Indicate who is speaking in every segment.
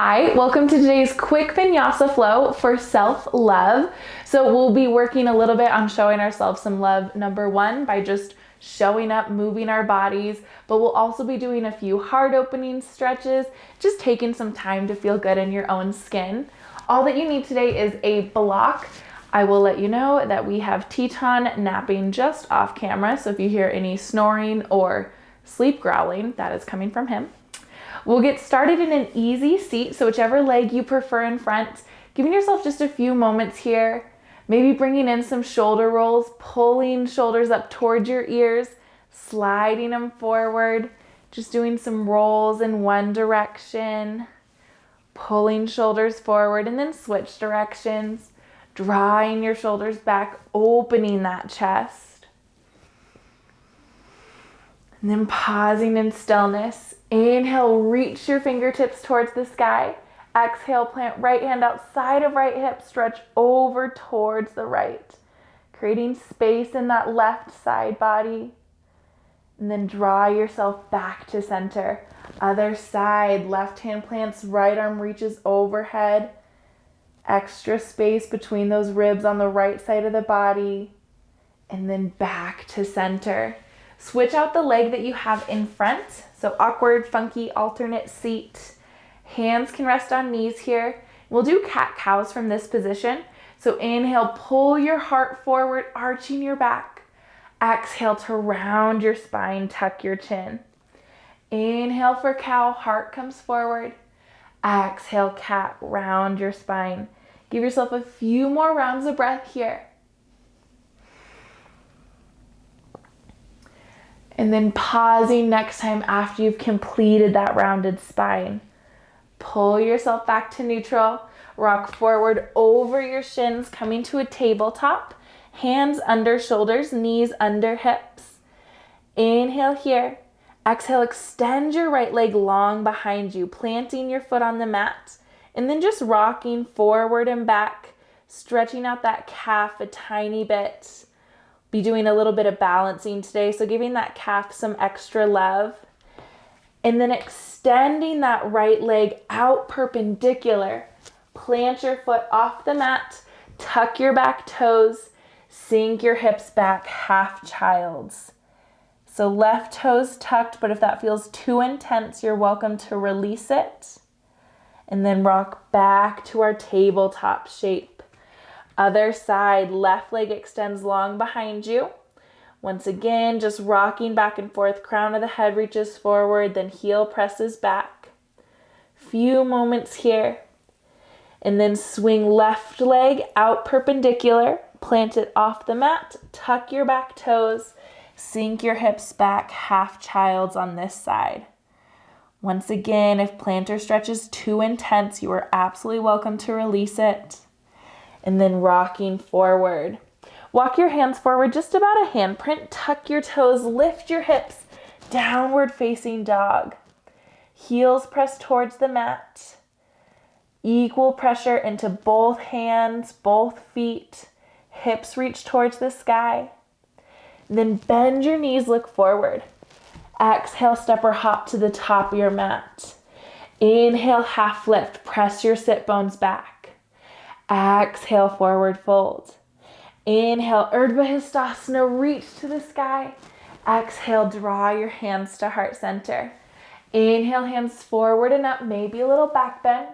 Speaker 1: Hi, welcome to today's quick vinyasa flow for self-love. So we'll be working a little bit on showing ourselves some love, number one, by just showing up, moving our bodies, but we'll also be doing a few heart opening stretches, just taking some time to feel good in your own skin. All that you need today is a block. I will let you know that we have Teton napping just off camera, so if you hear any snoring or sleep growling, that is coming from him. We'll get started in an easy seat, so whichever leg you prefer in front, giving yourself just a few moments here, maybe bringing in some shoulder rolls, pulling shoulders up towards your ears, sliding them forward, just doing some rolls in one direction, pulling shoulders forward, and then switch directions, drawing your shoulders back, opening that chest, and then pausing in stillness. Inhale, reach your fingertips towards the sky. Exhale, plant right hand outside of right hip, stretch over towards the right, creating space in that left side body. And then draw yourself back to center. Other side, left hand plants, right arm reaches overhead. Extra space between those ribs on the right side of the body. And then back to center. Switch out the leg that you have in front. So awkward, funky, alternate seat. Hands can rest on knees here. We'll do cat-cows from this position. So inhale, pull your heart forward, arching your back. Exhale to round your spine, tuck your chin. Inhale for cow, heart comes forward. Exhale, cat, round your spine. Give yourself a few more rounds of breath here. And then pausing next time after you've completed that rounded spine. Pull yourself back to neutral. Rock forward over your shins, coming to a tabletop. Hands under shoulders, knees under hips. Inhale here. Exhale, extend your right leg long behind you, planting your foot on the mat. And then just rocking forward and back, stretching out that calf a tiny bit. Be doing a little bit of balancing today, so giving that calf some extra love. And then extending that right leg out perpendicular. Plant your foot off the mat, tuck your back toes, sink your hips back, half child's. So left toes tucked, but if that feels too intense, you're welcome to release it. And then rock back to our tabletop shape. Other side, left leg extends long behind you. Once again, just rocking back and forth, crown of the head reaches forward, then heel presses back. Few moments here. And then swing left leg out perpendicular, plant it off the mat, tuck your back toes, sink your hips back, half child's on this side. Once again, if plantar stretch is too intense, you are absolutely welcome to release it. And then rocking forward. Walk your hands forward, just about a handprint. Tuck your toes, lift your hips, downward facing dog. Heels press towards the mat. Equal pressure into both hands, both feet. Hips reach towards the sky. And then bend your knees, look forward. Exhale, step or hop to the top of your mat. Inhale, half lift, press your sit bones back. Exhale, forward fold. Inhale, Urdhva Hastasana, reach to the sky. Exhale, draw your hands to heart center. Inhale, hands forward and up, maybe a little back bend.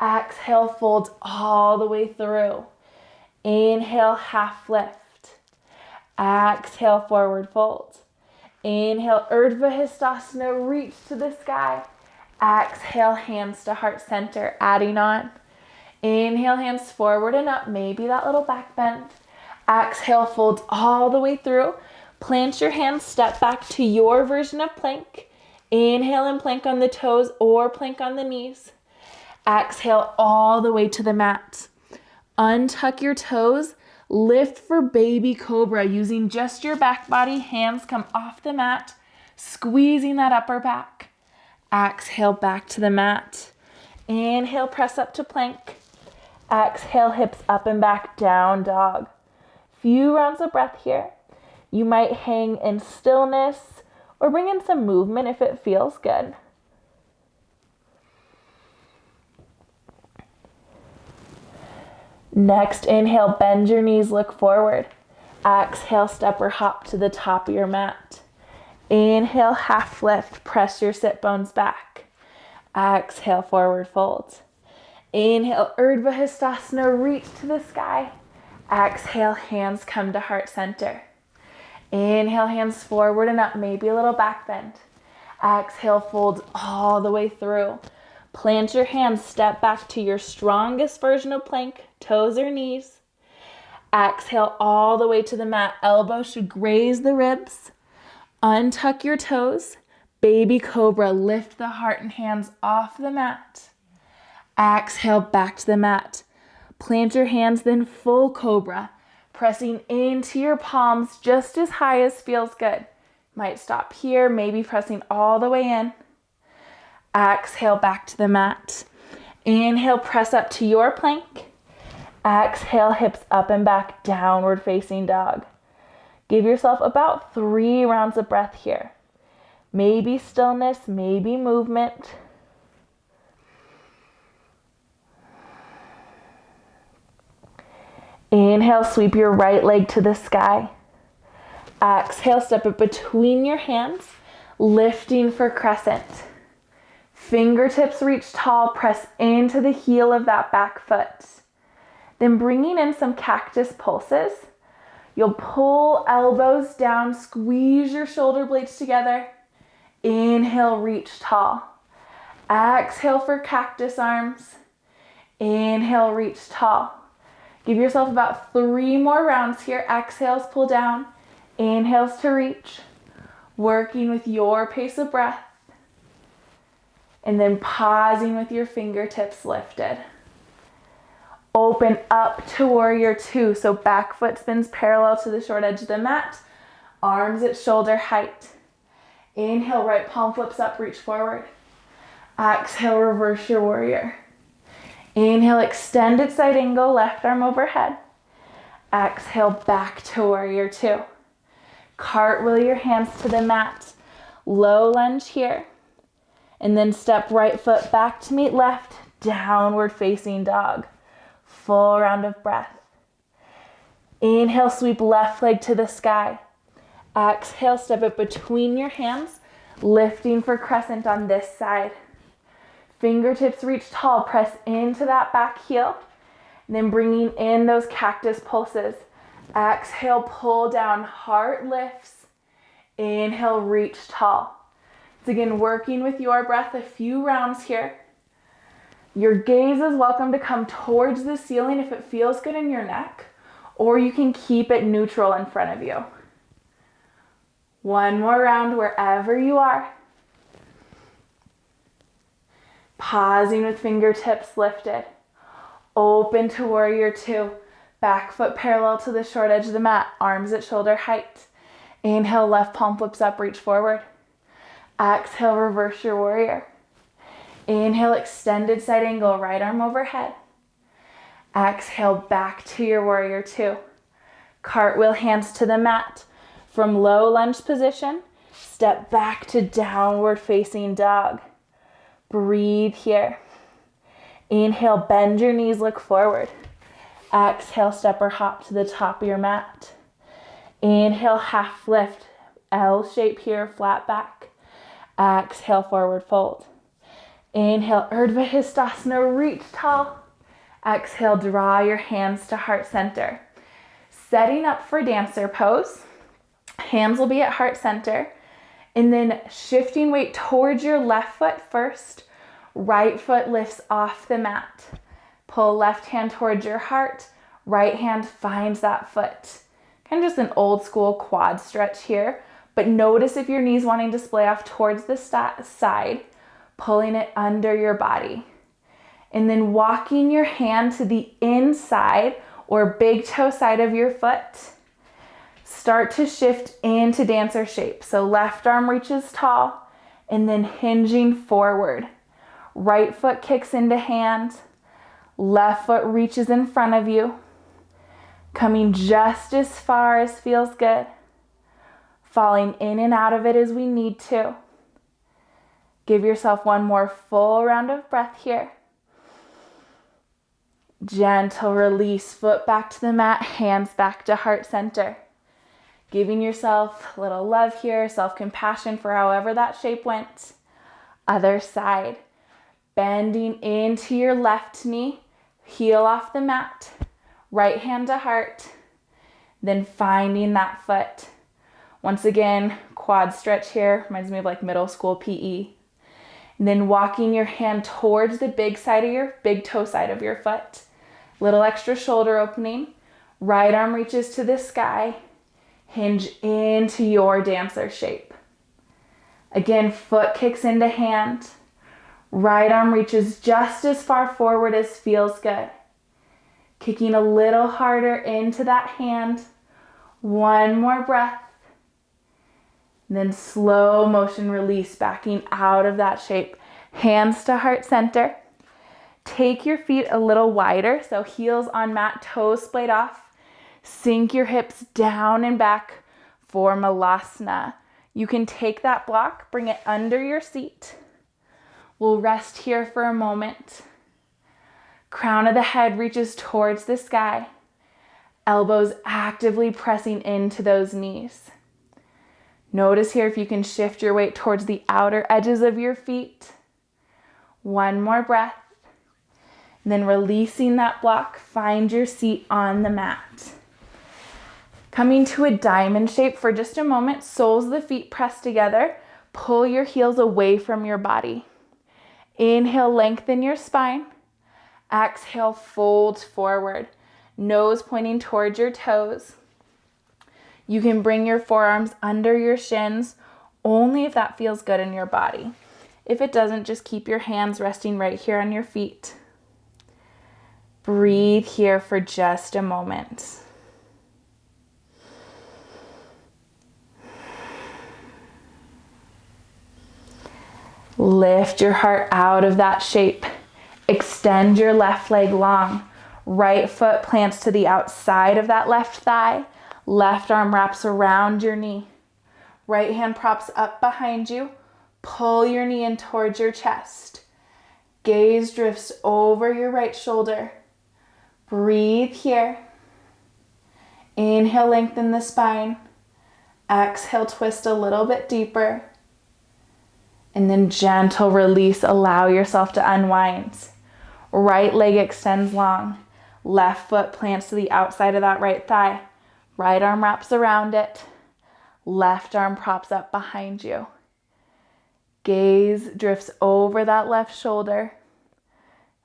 Speaker 1: Exhale, fold all the way through. Inhale, half lift. Exhale, forward fold. Inhale, Urdhva Hastasana, reach to the sky. Exhale, hands to heart center, adding on. Inhale, hands forward and up, maybe that little back bend. Exhale, fold all the way through. Plant your hands, step back to your version of plank. Inhale and plank on the toes or plank on the knees. Exhale all the way to the mat. Untuck your toes, lift for baby cobra using just your back body. Hands come off the mat, squeezing that upper back. Exhale, back to the mat. Inhale, press up to plank. Exhale, hips up and back, down dog. Few rounds of breath here. You might hang in stillness or bring in some movement if it feels good. Next, inhale, bend your knees, look forward. Exhale, step or hop to the top of your mat. Inhale, half lift, press your sit bones back. Exhale, forward fold. Inhale, Urdhva Hastasana, reach to the sky. Exhale, hands come to heart center. Inhale, hands forward and up, maybe a little back bend. Exhale, fold all the way through. Plant your hands, step back to your strongest version of plank, toes or knees. Exhale all the way to the mat. Elbows should graze the ribs. Untuck your toes. Baby cobra, lift the heart and hands off the mat. Exhale back to the mat. Plant your hands, then full cobra, pressing into your palms just as high as feels good. Might stop here, maybe pressing all the way in. Exhale back to the mat. Inhale, press up to your plank. Exhale, hips up and back, downward facing dog. Give yourself about 3 rounds of breath here. Maybe stillness, maybe movement. Inhale, sweep your right leg to the sky. Exhale, step it between your hands, lifting for crescent. Fingertips reach tall, press into the heel of that back foot. Then bringing in some cactus pulses, you'll pull elbows down, squeeze your shoulder blades together. Inhale, reach tall. Exhale for cactus arms. Inhale, reach tall. Give yourself about 3 more rounds here. Exhales, pull down. Inhales to reach. Working with your pace of breath. And then pausing with your fingertips lifted. Open up to warrior 2. So back foot spins parallel to the short edge of the mat. Arms at shoulder height. Inhale, right palm flips up, reach forward. Exhale, reverse your warrior. Inhale, extended side angle, left arm overhead. Exhale, back to warrior 2. Cartwheel your hands to the mat. Low lunge here. And then step right foot back to meet left, downward facing dog. Full round of breath. Inhale, sweep left leg to the sky. Exhale, step it between your hands, lifting for crescent on this side. Fingertips reach tall, press into that back heel, and then bringing in those cactus pulses. Exhale, pull down, heart lifts. Inhale, reach tall. So again, working with your breath, a few rounds here. Your gaze is welcome to come towards the ceiling if it feels good in your neck, or you can keep it neutral in front of you. 1 more round wherever you are. Pausing with fingertips lifted. Open to warrior 2. Back foot parallel to the short edge of the mat. Arms at shoulder height. Inhale, left palm flips up, reach forward. Exhale, reverse your warrior. Inhale, extended side angle, right arm overhead. Exhale, back to your warrior 2. Cartwheel hands to the mat. From low lunge position, step back to downward facing dog. Breathe here. Inhale, bend your knees, look forward. Exhale, step or hop to the top of your mat. Inhale, half lift, L shape here, flat back. Exhale, forward fold. Inhale, Urdhva Hastasana, reach tall. Exhale, draw your hands to heart center. Setting up for dancer pose. Hands will be at heart center. And then shifting weight towards your left foot first. Right foot lifts off the mat. Pull left hand towards your heart. Right hand finds that foot. Kind of just an old school quad stretch here. But notice if your knees wanting to splay off towards the side, pulling it under your body. And then walking your hand to the inside or big toe side of your foot. Start to shift into dancer shape. So left arm reaches tall and then hinging forward. Right foot kicks into hand. Left foot reaches in front of you. Coming just as far as feels good. Falling in and out of it as we need to. Give yourself 1 more full round of breath here. Gentle release, foot back to the mat, hands back to heart center. Giving yourself a little love here, self-compassion for however that shape went. Other side. Bending into your left knee, heel off the mat, right hand to heart, then finding that foot. Once again, quad stretch here, reminds me of like middle school PE. And then walking your hand towards the big toe side of your foot. Little extra shoulder opening, right arm reaches to the sky, hinge into your dancer shape. Again, foot kicks into hand. Right arm reaches just as far forward as feels good. Kicking a little harder into that hand. One more breath. And then slow motion release, backing out of that shape. Hands to heart center. Take your feet a little wider, so heels on mat, toes splayed off. Sink your hips down and back for Malasana. You can take that block, bring it under your seat. We'll rest here for a moment. Crown of the head reaches towards the sky. Elbows actively pressing into those knees. Notice here if you can shift your weight towards the outer edges of your feet. One more breath. And then releasing that block, find your seat on the mat. Coming to a diamond shape for just a moment, soles of the feet pressed together. Pull your heels away from your body. Inhale, lengthen your spine. Exhale, fold forward. Nose pointing towards your toes. You can bring your forearms under your shins only if that feels good in your body. If it doesn't, just keep your hands resting right here on your feet. Breathe here for just a moment. Lift your heart out of that shape. Extend your left leg long. Right foot plants to the outside of that left thigh. Left arm wraps around your knee. Right hand props up behind you. Pull your knee in towards your chest. Gaze drifts over your right shoulder. Breathe here. Inhale, lengthen the spine. Exhale, twist a little bit deeper. And then gentle release, allow yourself to unwind. Right leg extends long. Left foot plants to the outside of that right thigh. Right arm wraps around it. Left arm props up behind you. Gaze drifts over that left shoulder.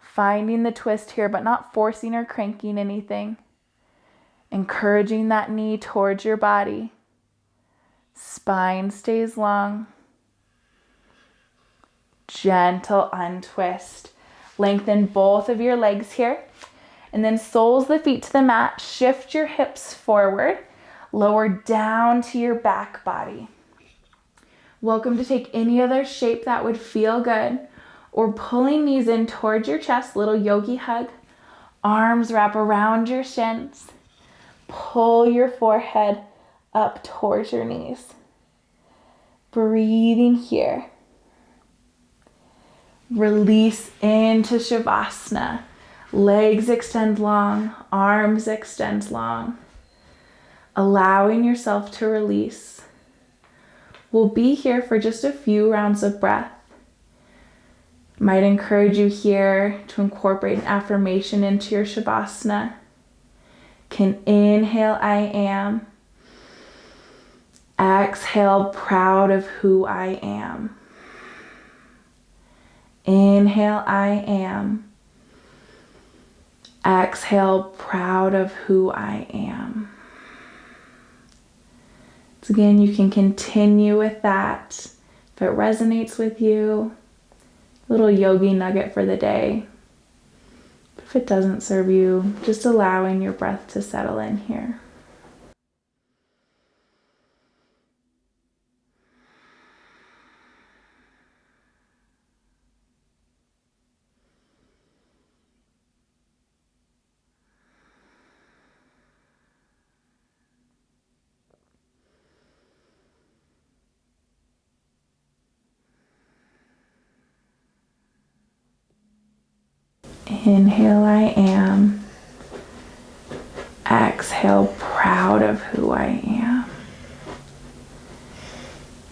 Speaker 1: Finding the twist here, but not forcing or cranking anything. Encouraging that knee towards your body. Spine stays long. Gentle untwist. Lengthen both of your legs here. And then soles the feet to the mat. Shift your hips forward. Lower down to your back body. Welcome to take any other shape that would feel good. Or pulling knees in towards your chest. Little yogi hug. Arms wrap around your shins. Pull your forehead up towards your knees. Breathing here. Release into Shavasana. Legs extend long, arms extend long. Allowing yourself to release. We'll be here for just a few rounds of breath. Might encourage you here to incorporate an affirmation into your Shavasana. Can inhale, I am. Exhale, proud of who I am. Inhale, I am. Exhale, proud of who I am. So again, you can continue with that. If it resonates with you, little yogi nugget for the day. If it doesn't serve you, just allowing your breath to settle in here. Inhale, I am. Exhale, proud of who I am.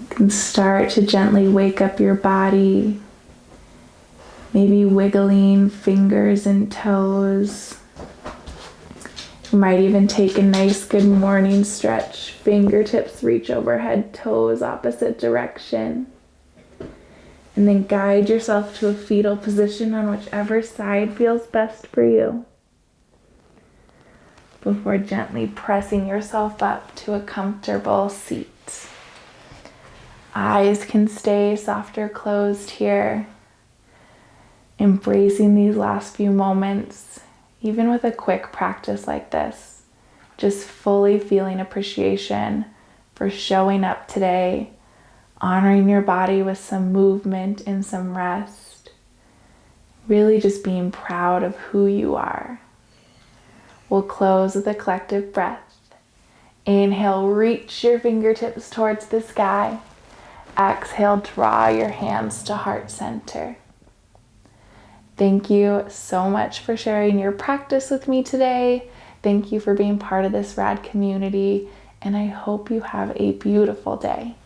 Speaker 1: You can start to gently wake up your body, maybe wiggling fingers and toes. You might even take a nice good morning stretch. Fingertips reach overhead, toes opposite direction. And then guide yourself to a fetal position on whichever side feels best for you, before gently pressing yourself up to a comfortable seat. Eyes can stay soft or closed here. Embracing these last few moments, even with a quick practice like this, just fully feeling appreciation for showing up today, honoring your body with some movement and some rest, really just being proud of who you are. We'll close with a collective breath. Inhale, reach your fingertips towards the sky. Exhale, draw your hands to heart center. Thank you so much for sharing your practice with me today. Thank you for being part of this rad community, and I hope you have a beautiful day.